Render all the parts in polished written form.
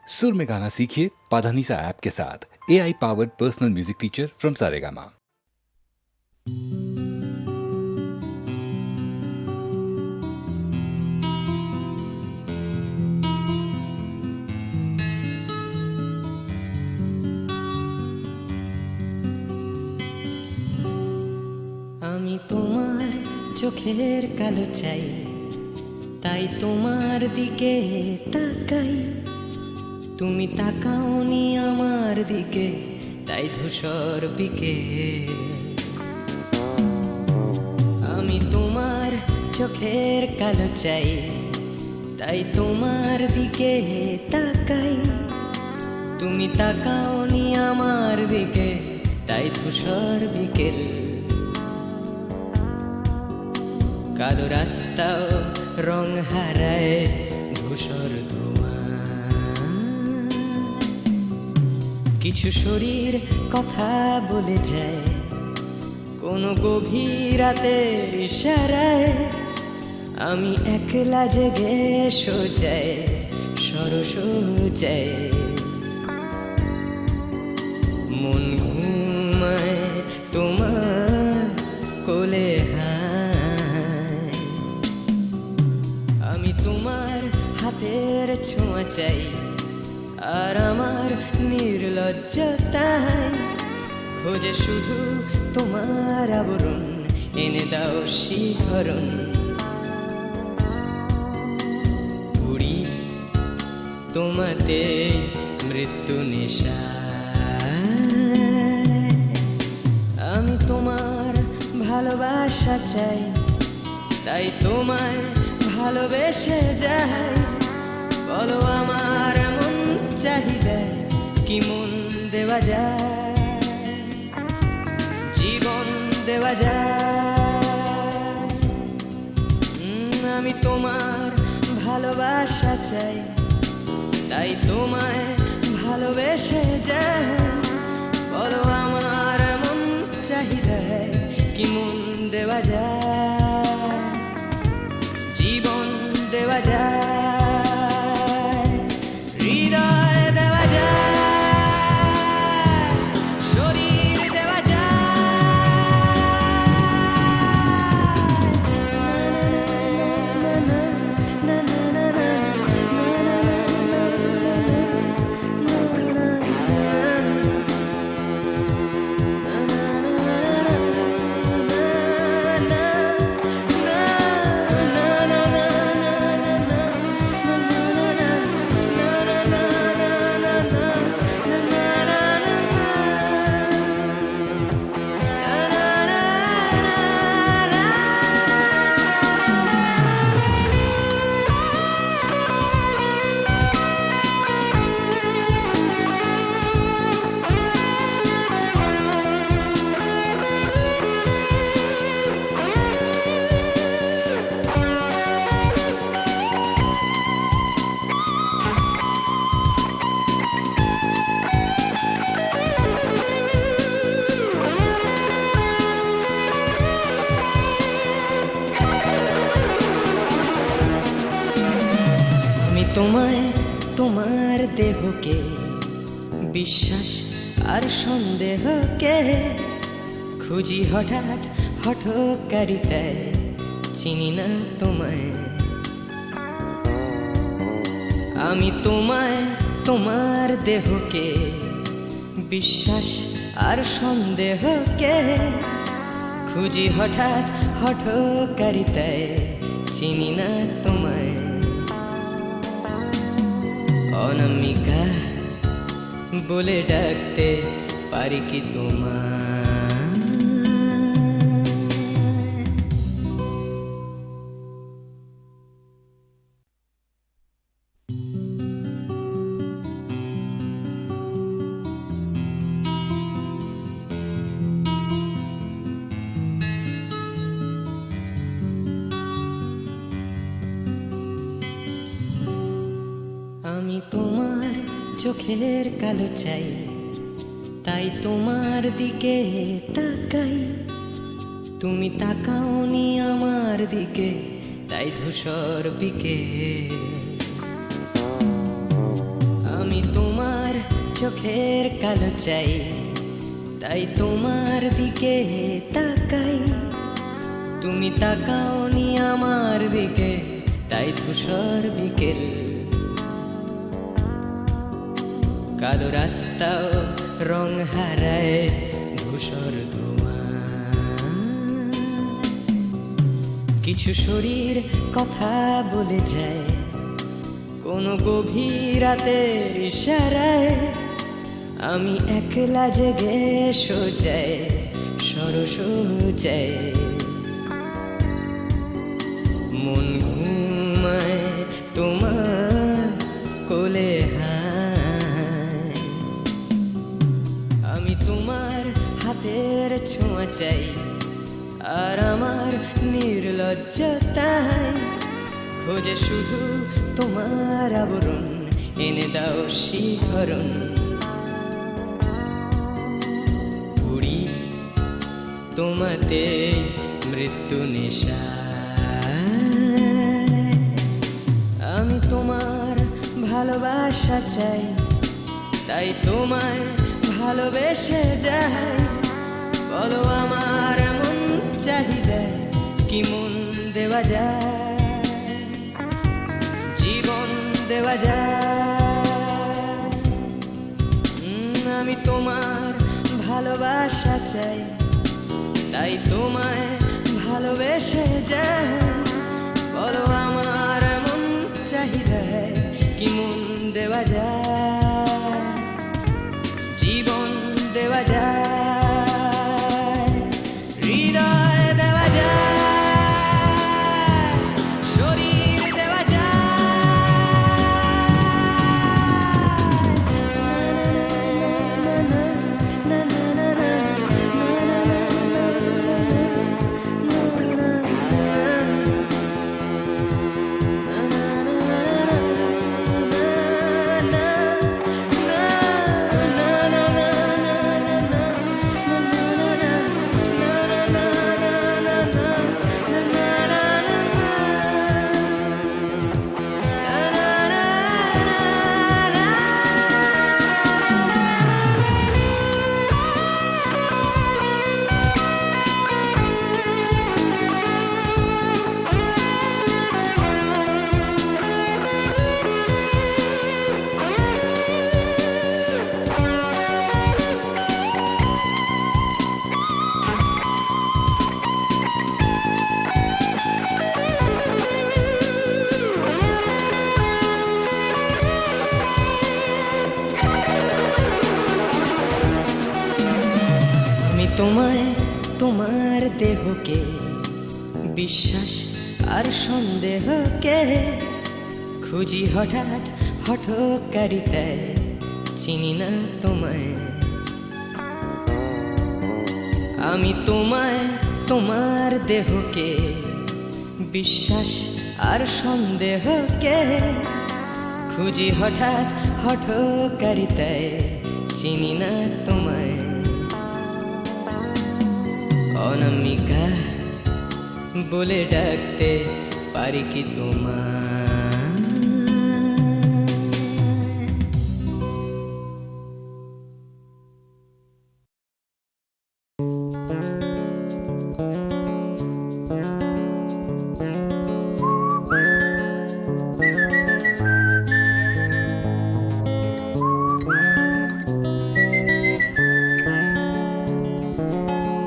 सुर में गाना सीखिए पाधानीसा ऐप के साथ AI powered personal music teacher from Saregama. আমি তোমার চোখের কালো চাই, তাই তোমার দিকে তাকাই। তুমি তাকাওনি আমার দিকে, তাই ধূসর বিকেল। আমি তোমার চোখের কালো চাই, তাই তোমার দিকে তাকাই। তুমি তাকাওনি আমার দিকে, তাই ধূসর বিকেল। কালো রাস্তাও রং হারায় ধূসর ধোঁয়া। কিছু শরীর কথা বলে যায় কোনো গভীর রাতের ইশারায়। আমি একলা জেগে সোজায় সরস যায়, মন ঘুমায় তোমার কোলে। আমি তোমার হাতের ছোঁয়া চাই, আর আমার নির্লজ্জতায় খোঁজে শুধু তোমার আবরণ। এনে দাও শিহরণ, উড়ি তোমাতে মৃত্যু নেশা। আমি তোমার ভালোবাসা চাই, তাই তোমায় ভালোবেসে যাই। বলো আমার এমন চাহিদা কি মন দেওয়া যায়, জীবন দেওয়া যায়। আমি তোমার ভালোবাসা চাই, তাই তোমায় ভালোবেসে যাই। বলো আমার এমন চাহিদা কি মন দেওয়া যায়, জীবন দেওয়া যায়, হৃদয় দেওয়া যায়, শরীর দেওয়া তোমায়, তোমার দেহকে বিশ্বাস আর সন্দেহকে খুঁজি হঠাৎ হঠকারিতায়। চিনি না তোমায় আমি, তোমায়, তোমার দেহকে বিশ্বাস আর সন্দেহকে খুঁজি হঠাৎ হঠকারিতায়। চিনি না তোমায় অনামিকা বলে ডাকতে পারি কি তোমায়? আমি তোমার চোখের কালো চাই, তাই তোমার দিকে তাকাই। তুমি তাকাওনি আমার দিকে, তাই ধূসর বিকেল। আমি চোখের কালো চাই, তাই তোমার দিকে তাকাই। তুমি তাকাওনি আমার দিকে, তাই ধূসর বিকেল। কালো রাস্তাও রং হারায় ধূসর ধোঁয়া। কিছু শরীর কথা বলে যায় কোনো গভীর রাতের ইশারায়। আমি একলা জেগে সোজায় সরস যায়, মন ঘুমায় তোমার কোলে হায়। আমি তোমার হাতের ছোঁয়া চাই, আর আমার নির্লজ্জতায় খোঁজে শুধু তোমার আবরণ, এনে দাও শিহরণ। পুরি তোমাতে মৃত্যু নেশা। আমি তোমার ভালোবাসা চাই, তাই তোমায় ভালোবেসে যাই। বলো আমার এমন চাহিদা কি মন দেওয়া যায়, জীবন দেওয়া যায়। আমি তোমার ভালোবাসা চাই, তাই তোমায় ভালোবেসে যাই। বলো আমার এমন চাহিদা কি মন দেওয়া যায়, জীবন দেওয়া যায়, হৃদয় দেওয়া যায়, শরীর দেওয়া তোমায়, তোমার দেহকে বিশ্বাস আর সন্দেহকে খুঁজি হঠাৎ হঠকারিতায়, চিনি না তোমায়। আমি তোমায়, তোমার দেহকে বিশ্বাস আর সন্দেহকে খুঁজি হঠাৎ হঠকারিতায়, চিনি না তোমায়। অনামিকা বলে ডাকতে পারি কি তোমায়?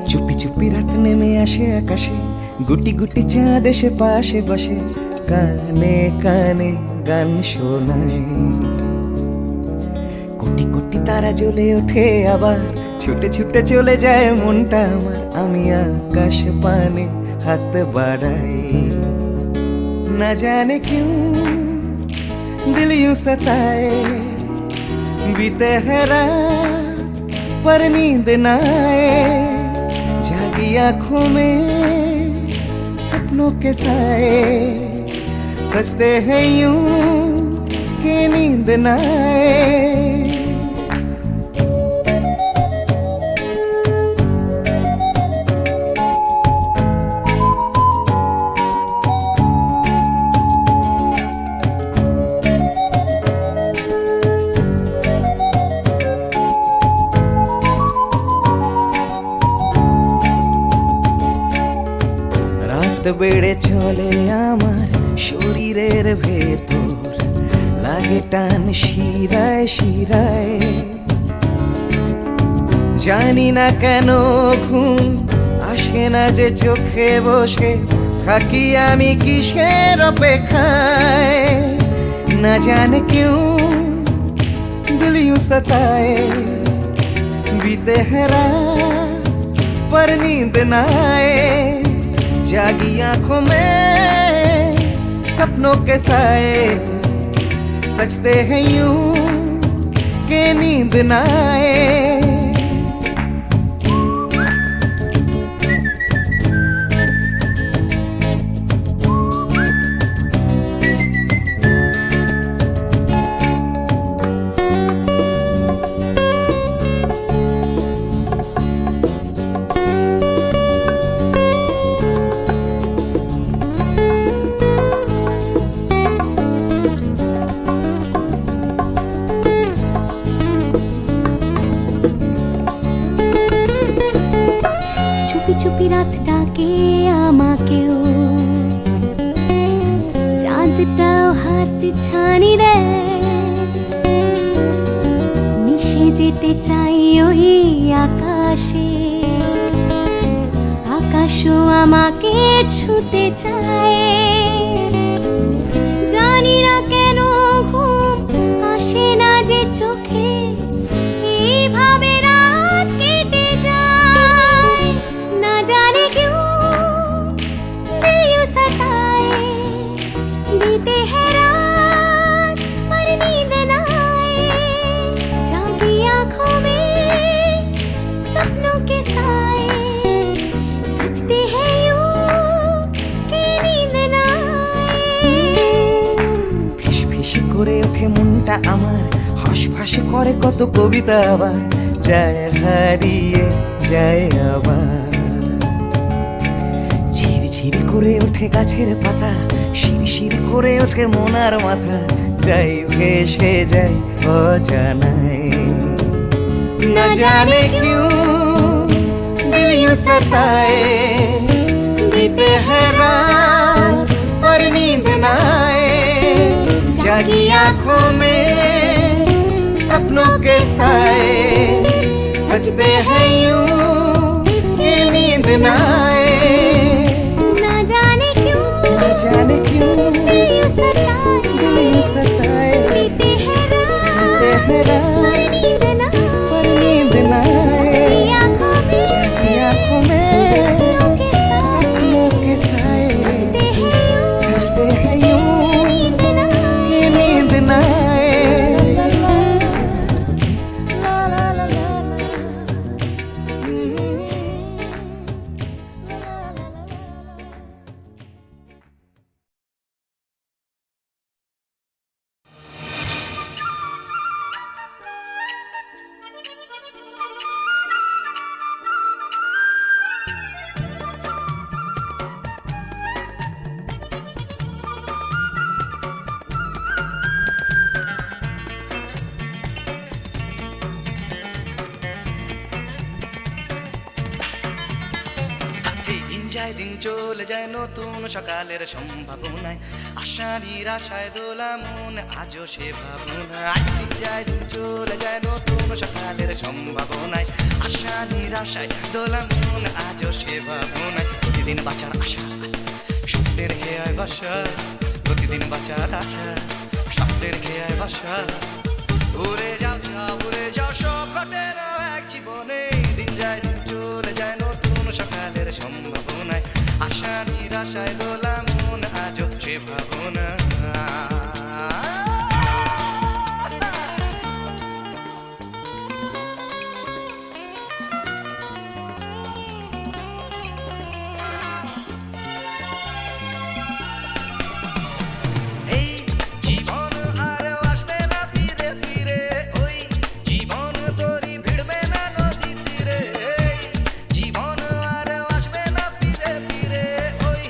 চুপি চুপি রাত নেমে আসে আকাশে, গুটি গুটি চাঁদ এসে পাশে বসে, কানে কানে গান শোনায়। কোটি কোটি তারা জ্বলে ওঠে আবার, ছুটে ছুটে চলে যায় মনটা আমার। আমি আকাশ পানে হাত বাড়াই, না জানে क्यों दिल यूं सताए। बीते है रात पर नींद ना आए, जागी आंखों में सपनों के साए। सजते हैं यूं कि नींद ना आए। বেড়ে চলে আমার শরীরের ভেতর, লাগে টান শিরায় শিরায়। জানি না কেন ঘুম আসে না যে চোখে, বসে থাকি আমি কিসের অপেক্ষায়। না জানে क्यों दिल यूं सताए, बीते है रात पर नींद ना आए। जागी आंखों में सपनों के साए, सजते हैं यूं के नींद ना आए। চুপি চুপি রাত ডাকে আমাকেও, চাঁদটাও হাত ছানি দেয়। মিশে যেতে চাই ওই আকাশে, আকাশও আমাকে ছুতে চায়। জানি না কেন ঘুম আসে না যে চোখে, এইভাবে রাত কেটে যায়। না জানে क्यों दिल यूं सताए, बीते है रात पर नींद ना आए। जागी आंखों में सपनों के साए, सजते हैं यूं कि नींद ना आए। ফিসফিস করে ওঠে মনটা আমার, হাঁসফাঁস করে কত কবিতা, আবার যায় হারিয়ে যায় আবার। ঝিরঝির করে ওঠে গাছের পাতা, শিরশির করে ওঠে মনার মাথা, যাই ভেসে যায় অজানায়। না জানে क्यों दिल यूं सताए, बीते है रात पर नींद ना आए। जागी आंखों में सपनों के साए, सजते हैं यूं कि नींद ना आए। ना जाने क्यों दिल यूं सताए, बीते है बीते है रात रात पर नींद ना आए। जागी आंखों में जागी आंखों में सपनों के साए, सपनों के साए, सजते हैं यूं सजते हैं यूं नींद ना आए। कि नींद ना आए। ला ला ला ला ला ला। দিন যায় দিন চলে যায় নতুন সকালের সম্ভাবনায়, আশা নিরাশায় দোলা মন আজও সে ভাবনায়। দিন যায় দিন চলে যায় নতুন সকালের সম্ভাবনায়, আশা নিরাশায় দোলা মন আজও সে ভাবনায়। প্রতিদিন বাঁচার আশা স্বপ্নের হেয়ায় বাসা, প্রতিদিন বাঁচার আশা স্বপ্নের হেয়ায় বাসা। উড়ে যাও যাও উড়ে যাও সকটের এক জীবনে, দিন যায় দিন চলে যায় নতুন সকালের সম্ভাবনায়, আশা নিরাশায় দোলা মন আজও সে ভাবনা। এই জীবন আর আসবে না ফিরে ফিরে, ওই জীবন তোরই ভিড়বে না নদী তীরে। এই জীবন আর আসবে না ফিরে ফিরে, ওই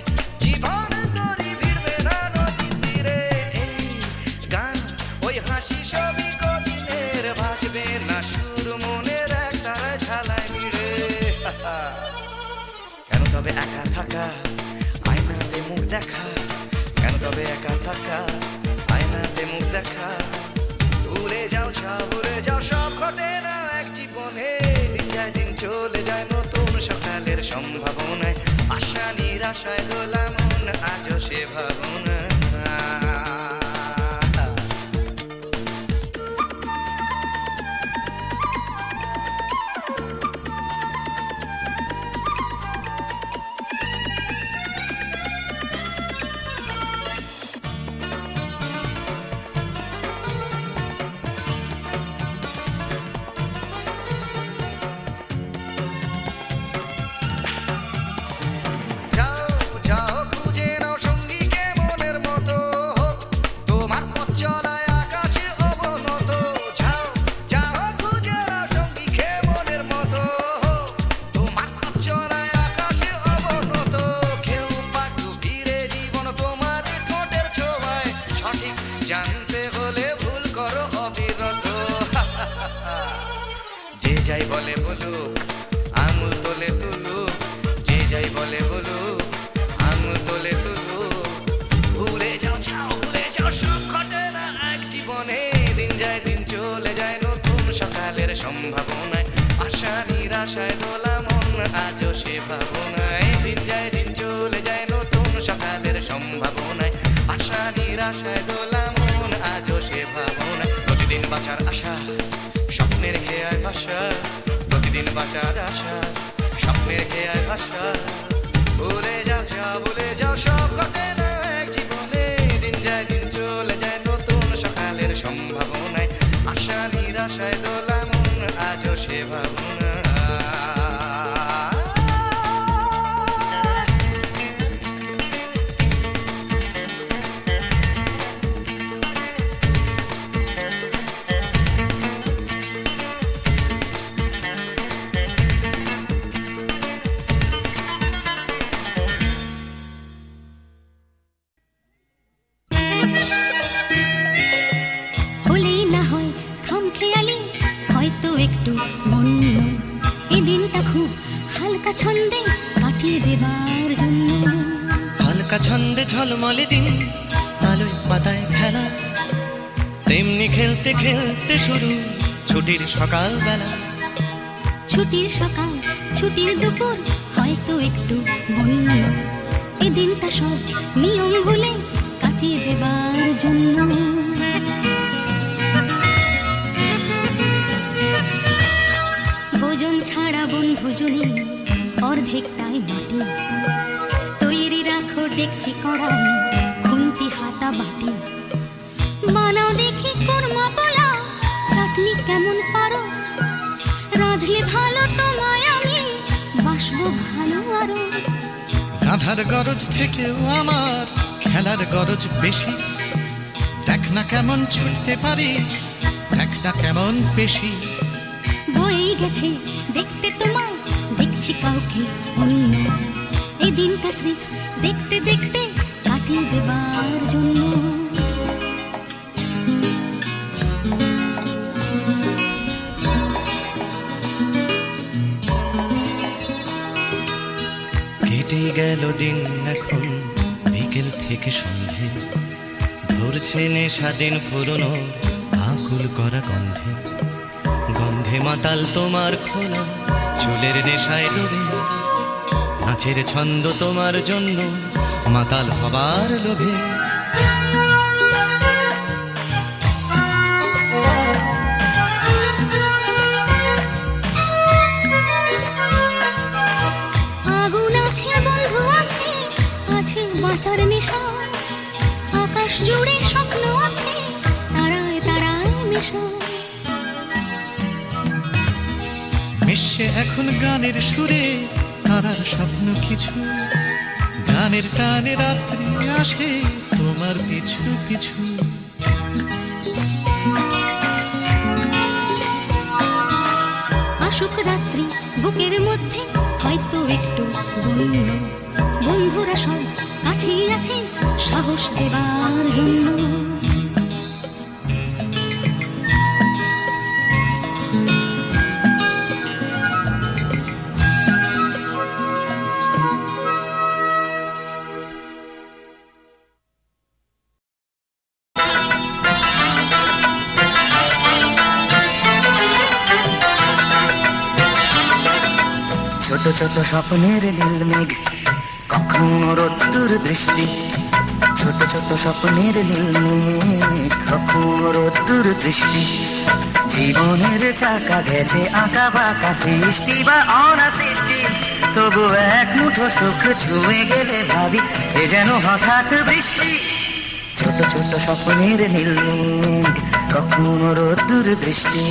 জীবন তোরই ভিড়বে না নদী তীরে। এই গান ওই হাসি সবই কদিনের, বাজবে না সুর মনের একটার ঝালায় মিড়ে। কেন তবে একা থাকা আয়না দেখা, কেন তবে একা থাকা, আয়নাতে মুখ দেখা, ভুলে যাও ভুলে যাও সব ঘটে না এক জীবনে, দিন যায় দিন চলে যায় নতুন সকালের সম্ভাবনায়, আশা নিরাশায় দোলা মন আজও সে ভাবনা। জানতে হলে ভুল করো অবিরত, যে যাই বলে বলুক আঙুল তোলে তুলুক, যে যাই বলে বলুক আঙুল তোলে তুলুক, ভুলে যাও ভুলে যাও সব ঘটে না এক জীবনে, দিন যায় দিন চলে যায় নতুন সকালের সম্ভাবনায়, আশা নিরাশায় দোলা মন আজও সে ভাবনায়, দিন যায় দিন চলে যায় নতুন সকালের সম্ভাবনায়, আশা নিরাশায় দোলা মন আজও সে ভাবনায়, প্রতিদিন বাঁচার আশা স্বপ্নের খেয়ায় ভাষা, প্রতিদিন বাঁচার আশা স্বপ্নের খেয়ায় ভাষা, ভুলে যাও ভুলে যাও সব ঘটে না এক জীবনে, দিন যায় দিন চলে যায় নতুন সকালের সম্ভাবনায়, আশা নিরাশায় দোলা মন আজও সে ভাবনা। হলেই না হয় খামখেয়ালি, হয়তো একটু মন্য, এই দিনটা খুব হালকা ছন্দে কাটিয়ে দেবার জন্য। হালকা ছন্দে ঝলমলে দিন, আলোয় পাতায় খেলা, তেমনি খেলতে খেলতে শুরু ছুটির সকাল বেলা। ছুটির সকাল ছুটির দুপুর হয়তো একটু বন্য, এই দিনটা সব নিয়ম ভুলে কাটিয়ে দেবার জন্য। ভোজন ছাড়া বনভোজনে অর্ধেকটাই মাটি, তৈরি রাখো ডেকচি কড়াই খুন্তি হাতা বাটি, বানাও দেখি কোরমা পোলাও, চাটনি কেমন পারো, রাঁধলে ভালো তোমায় আমি বাসবো ভালো আরো। রাধার গরজ থেকেও আমার খেলার গরজ বেশি, দেখ না কেমন ছুটতে পারি, দেখ না কেমন পেশি, বয়ে গেছে দেখতে তোমায়, দেখছি কাউকে অন্য, এই দিনটা স্মৃতি দেখতে দেখতে কাটিয়ে দেবার জন্য। কেটে গেল দিন এখন বিকেল থেকে সন্ধে, ধরছে নেশা দিন পুরনো আকুল করা গন্ধে, গন্ধে মাতাল তোমার খোলা চুলের নেশায় ডুবে, নাচের ছন্দ তোমার জন্য মাতাল হবার লোভে। আগুন আছে বন্ধু আছে, আছে বাঁচার নেশা, আকাশ জুড়ে স্বপ্ন আছে তারায় তারায় মেশা। মিশছে এখন গানের সুরে তারার স্বপ্ন কিছু, গানের টানে রাত্রি আসে তোমার পিছু পিছু। আসুক রাত্রি বুকের মধ্যে হয়তো একটু বন্য, বন্ধুরা সব কাছেই আছে সাহস দেবার জন্য। ছোট ছোট স্বপ্নের নীল মেঘ, কখনো রোদ্দুর দৃষ্টি। ছোট ছোট স্বপ্নের নীল মেঘ, কখনো রোদ্দুর দৃষ্টি। জীবনের চাকা গেছে আঁকা বাঁকা, সৃষ্টি বা অনা সৃষ্টি। তবু এক মুঠো সুখ ছুঁয়ে গেলে ভাবি এ যেন হঠাৎ বৃষ্টি। ছোট ছোট স্বপ্নের নীল মেঘ, কখনো রোদ্দুর দৃষ্টি।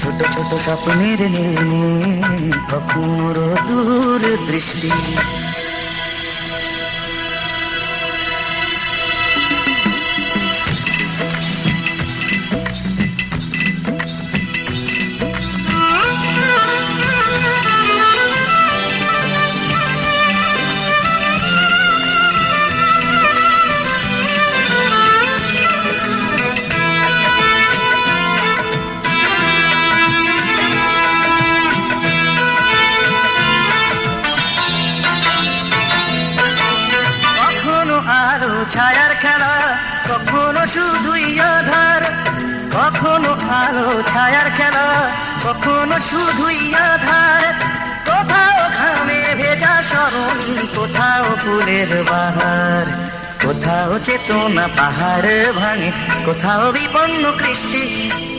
ছোট ছোট স্বপ্নের নীল মেঘ, কখনো রোদ্দুর দৃষ্টি। ছায়ার খেলা, কখনো শুধুই আধার। কখনো আলো ছায়ার খেলা, কখনো শুধুই আধার। কোথাও ঘামে ভেজা সরণি, কোথাও ফুলের বাহার। কোথাও চেতনা পাহাড় ভাঙে, কোথাও বিপন্ন কৃষ্টি।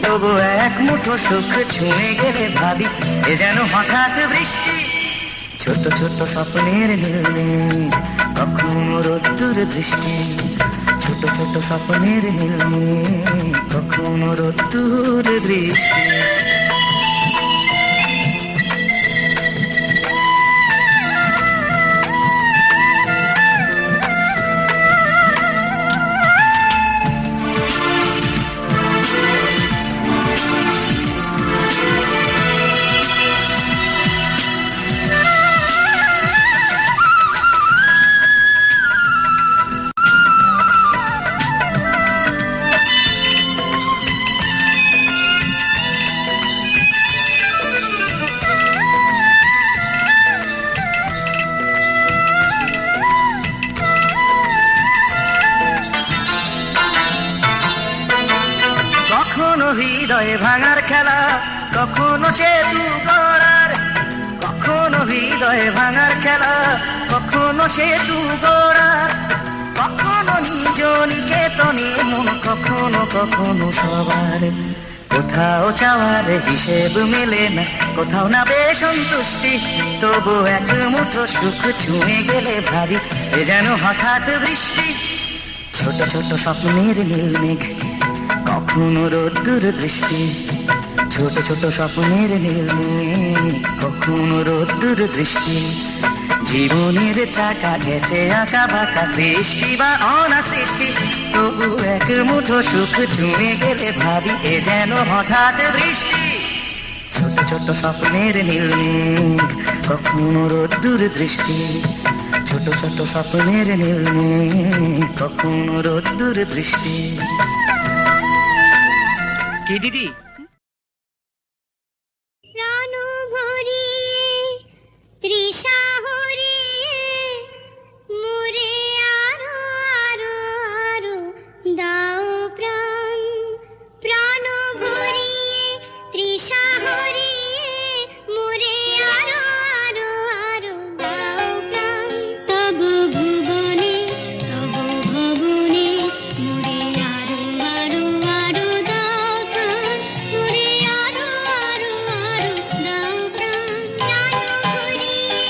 তবু এক মুঠো সুখ ছুঁয়ে গেলে ভাবি এ যেন হঠাৎ বৃষ্টি। ছোট ছোট স্বপ্নের নীল মেঘ, কখনো রোদ্দুর দৃষ্টি। ছোট ছোট স্বপ্নের নীল মেঘ, কখনো রোদ্দুর দৃষ্টি। কখনো হৃদয়ে ভাঙার খেলা, কখনো সেতু গড়ার। কখনো হৃদয়ে ভাঙার খেলা, কখনো সেতু গড়ার। কখনো নিজ নিকেতনে মন, কখনো কখনো সবার। কোথাও চাওয়ার হিসেব মেলে না, কোথাও না বেসন্তুষ্টি। তবু এক মুঠো সুখ ছুঁয়ে গেলে ভাবি এ যেন হঠাৎ বৃষ্টি। ছোট ছোট স্বপ্নের নীল মেঘ, কখনো রোদ্দুর দৃষ্টি। ছোট ছোট স্বপ্নের নীল মেঘ, কখনো রোদ্দুর দৃষ্টি। জীবনের চাকা গেছে আঁকা বাঁকা, সৃষ্টি বা অনা সৃষ্টি। তবু এক মুঠো সুখ ছুঁয়ে গেলে ভাবি এ যেন হঠাৎ বৃষ্টি। ছোট ছোট স্বপ্নের নীল মেঘ, কখনো রোদ্দুর দৃষ্টি। ছোট ছোট স্বপ্নের নীল মেঘ, কখনো রোদ্দুর দৃষ্টি। কি দিদি? প্রাণ ভরিয়ে তৃষা হরিয়ে মোরে আরো আরো আরো দাও প্রাণ। প্রাণ ভরিয়ে তৃষা হরিয়ে মোরে আরো আরো আরো দাও প্রাণ। তব ভুবনে তব ভবনে মোরে আরো আরো আরো দাও প্রাণ। মোরে আরো আরো আরো দাও প্রাণ। প্রাণ ভরিয়ে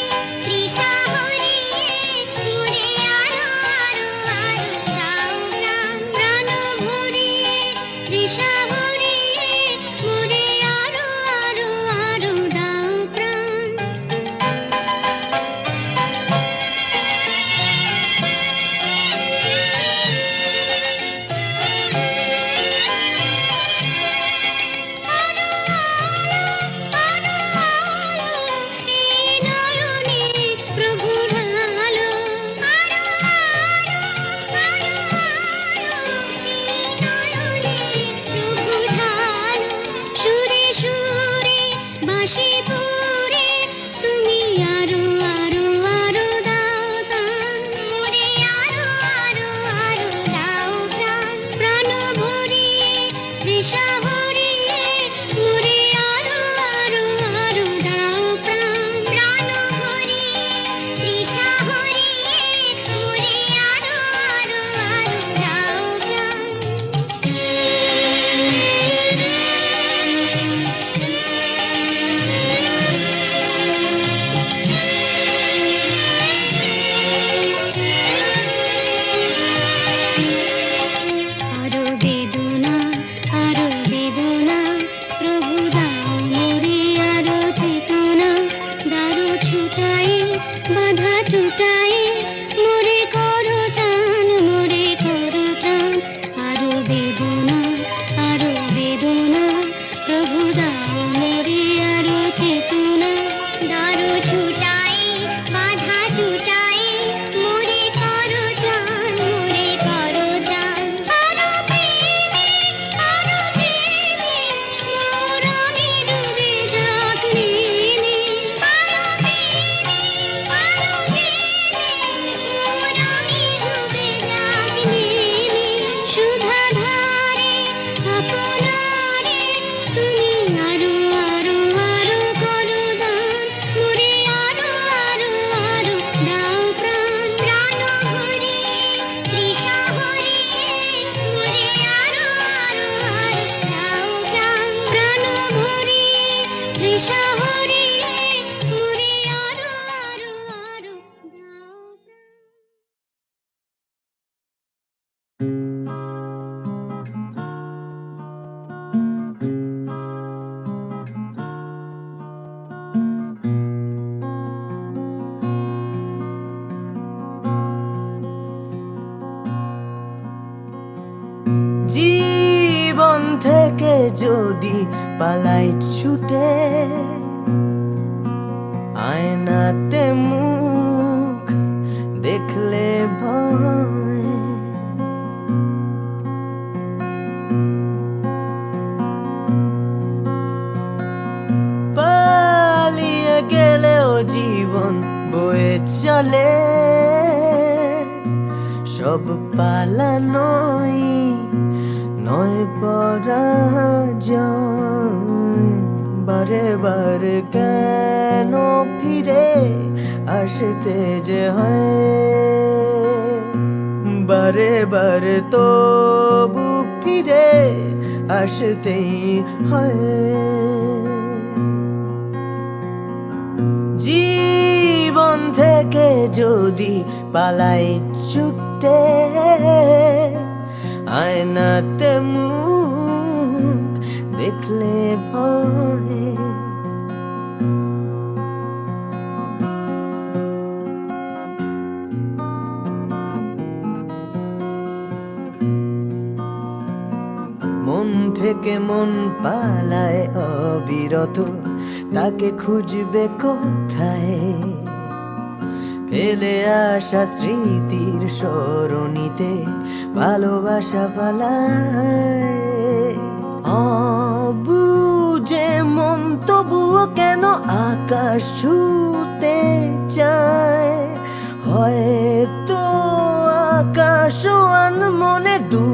তৃষা হরিয়ে মোরে আরো আরো আরো দাও প্রাণ। জীবন থেকে যদি পালাই ছুটে, আয়নাতে মুখ দেখলে ভয়, পালিয়ে গেলেও জীবন বয়ে চলে, সব পালানোই নয় পরাজয়। বারে বারে কেন ফিরে আসতে যে হয়, বারে বারে তবু ফিরে আসতেই হয়। জীবন থেকে যদি পালাই ছুটে, আয়নাতে মুখ দেখলে ভয়, মন থেকে মন পালায় অবিরত, তাকে খুঁজবে কোথায়? ফেলে আসা স্মৃতির সরণিতে ভালোবাসা পালায়। অবুঝে মন তবুও কেন আকাশ ছুতে চায়, হয়তো আকাশ মনে দু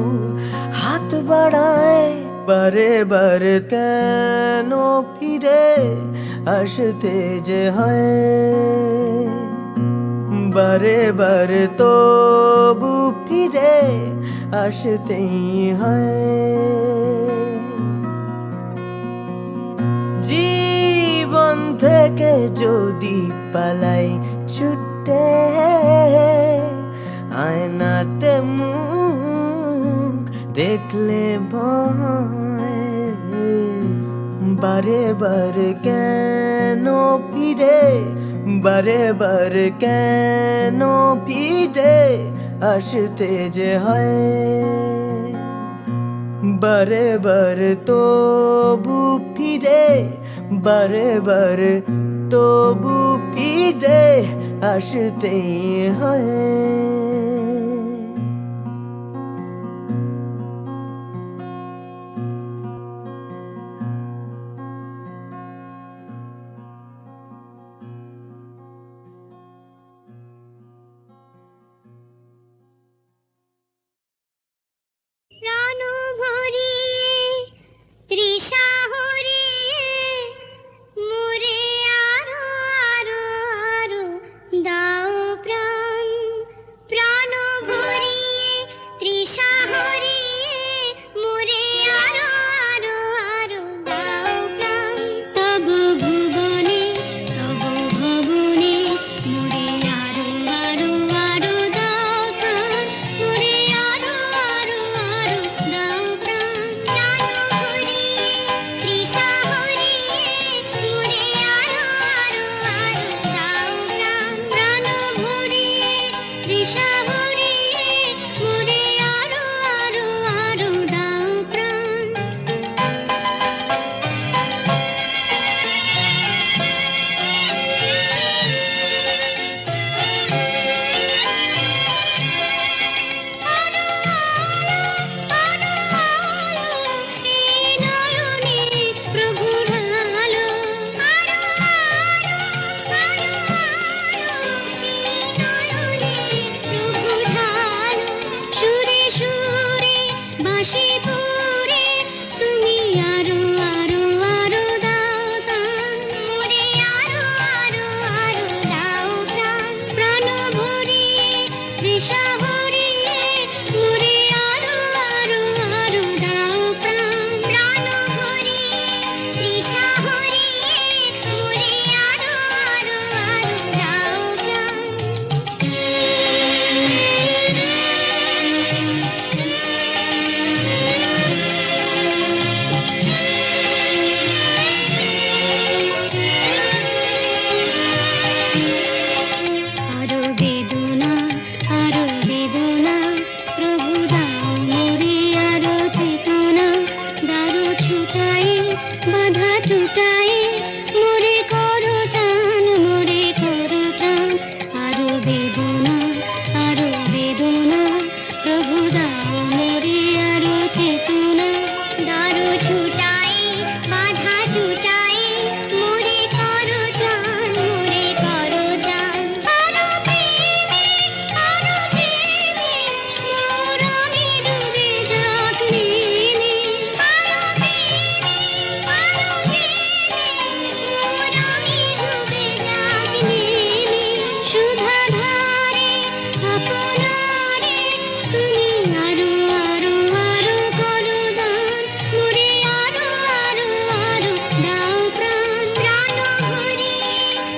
হাত বাড়ায়। বারে বারে কেন ফিরে আসতে যে হয়, বারে বারে তবু ফিরে আসতেই হয়। জীবন থেকে যদি পালাই ছুটে, আয়নাতে মুখ দেখলে ভয়, বারে বারে কেন ফিরে, বারে বারে কেন ফিরে আসতে যে হয়, বারে বারে তবু ফিরে, বারে বারে তবু ফিরে আসতেই হয়। প্রাণ ভরিয়ে তৃষা হরিয়ে মোরে আরো আরো আরো দাও প্রাণ। প্রাণ ভরিয়ে তৃষা হরিয়ে মোরে আরো আরো আরো দাও প্রাণ। তব ভুবনে তব ভবনে মোরে আরো আরো আরো দাও প্রাণ। মোরে আরো আরো আরো দাও প্রাণ। প্রাণ ভরিয়ে তৃষা বাধা টুটায়ে মোরে করো টান, মোরে করো টান। আরো বেদনা, আরো বেদনা, প্রভু দাও মোরে আরো চেতনা। দারু ছুটায়ে বাধা টুটায়ে মোরে করো টান, মোরে করো টান। আরো প্রেমে, আরো প্রেমে মোর আমি ডুবে যাক নেমে। আরো প্রেমে, আরো প্রেমে মোর আমি ডুবে যাক নেমে। সুধা ধারে আপনারে তুমি আরো আরো আরো করো দান, মোরে আরো আরো আরো দাও প্রাণ। প্রাণ ভরিয়ে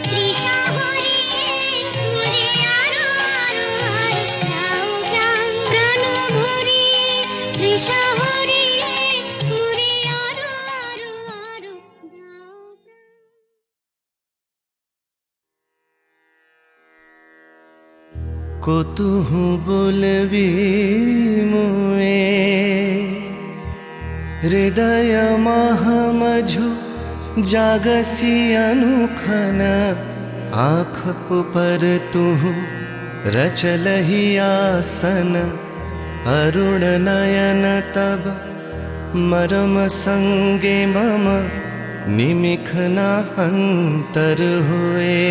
তৃষা হরিয়ে মোরে আরো আরো আরো দাও প্রাণ। প্রাণ ভরিয়ে তৃষা হরিয়ে মোরে আরো আরো আরো দাও প্রাণ। কতুহু বলবি মুয়ে হৃদয় মহামঝু জাগसी अनुखन। आँख पर तुहु रचलहि आसन, अरुण नयन तब मरम संगे मम निमिख न अंतर हुए।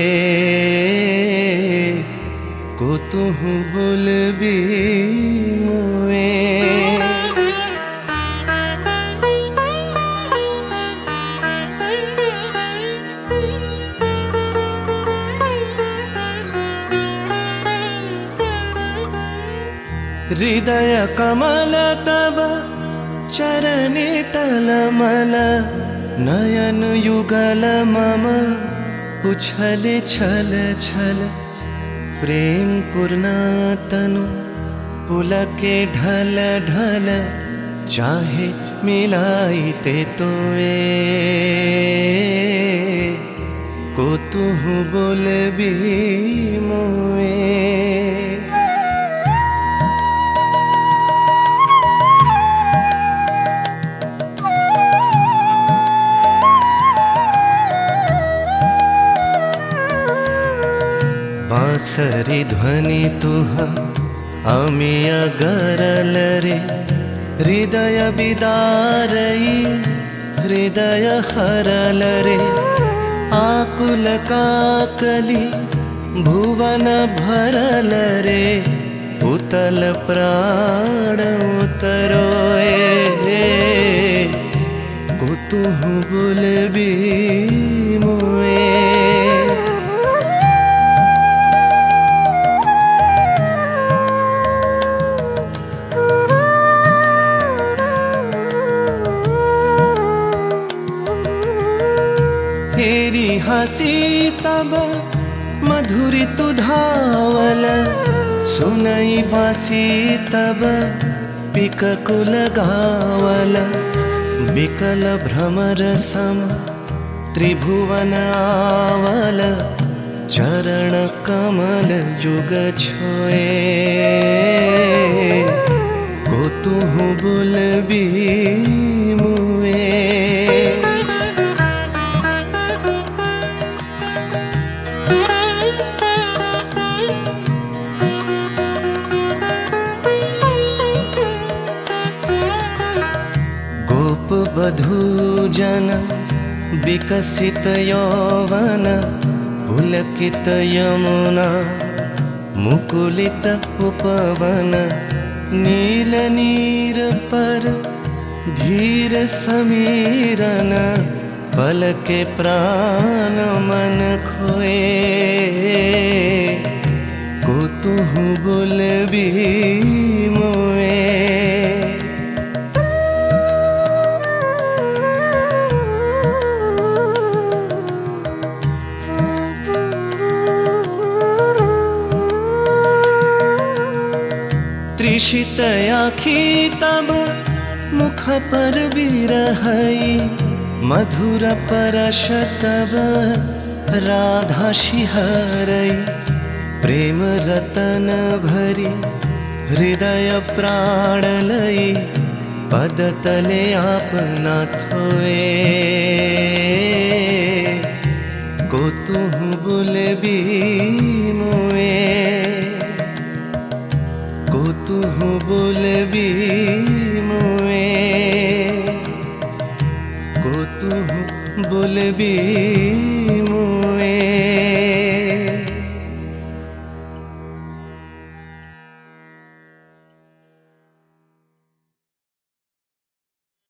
কতুহু বলবি মুয়ে हृदय कमल तब चरणे टलमल। नयन युगल मम उछले छल छल। प्रेम पूर्णा तनु पुलके ढल ढल। चाहे मिलाइते तोए কতুহু বলবি মুয়ে। बांसरी ध्वनि तुह আমি अगरल रे। हृदय बिदारई हृदय हरल रे। आकुल काकली भुवन भरल रे। उतल प्राण उतरोए कुतुहु बोलबी मुए। हेरी हसी तब मधुरी तु धावल। सुनई बासी तब पिककुल गावल। बिकल भ्रमर सम त्रिभुवन आवल। चरण कमल युग छोए कुतुहु बोलबी मुए। गोप वधू जन विकसित यौवन। पुलकित यमुना मुकुलित उपवन। नील नीर पर धीर समीरन। पल के प्राण मन खोए कुतुहु बोलबी मुए। तृषित आँखी तब मुख पर बिरहई। मधुर परश तब राधा शिहरई। प्रेम रतन भरी हृदय प्राण लई। पदतले अपना थोए को तू बोले भी मुए को तू बोले भी मुए को तू बोले भी